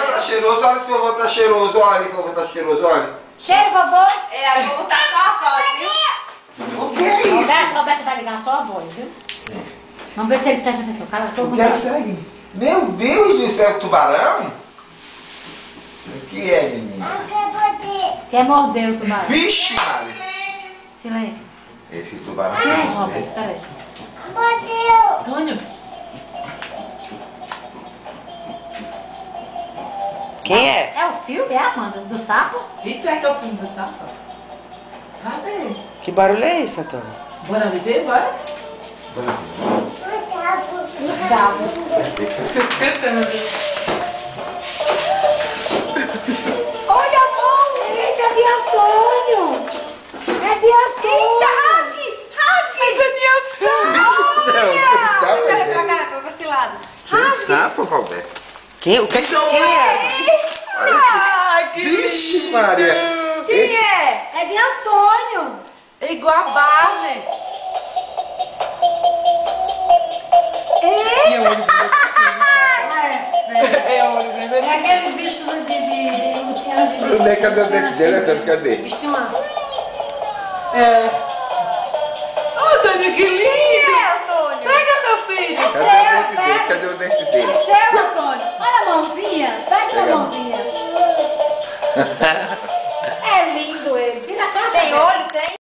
vovô tá cheiroso, olha se o vovô tá cheiroso, olha, o vovô tá cheiroso, olha. Cheiro, vovô? É, a vovô tá só a voz, viu? O que é isso? Roberto vai ligar só a voz, viu? Vamos ver se ele presta atenção. Cara, todo O mundo. que é isso aí? Meu Deus do céu, tubarão? O que é, menina? Quer morder o tubarão? Vixe, Maria. Silêncio. Esse tubarão. Silêncio, Roberto. Peraí. Antônio. Quem é? É o filme, é, Amanda? Do sapo? E será que é o filme do sapo? Vai ver. Que barulho é esse, Antônio? Bora ali ver, bora? Sapo. Você cantando. Olha a mão! Eita, de Antônio! É de Antônio! Eita, rasgue! Mas Daniel Não, Pera que pra sapo cá, pra esse lado. é sapo, Roberto? Quem? O que é? Ai, que Vixe, lindo. Maria. Quem Esse- é? É de Antônio! É igual a Barney. E é o olho É, É o olho grande. é aquele bicho de Luciana de Brito. Onde é que cadê o dente dele, Antônio? Cadê? Bicho de uma... É. Antônio, que lindo! Pega, meu filho! Cadê o dente dele? Cadê o dente dele? É seu,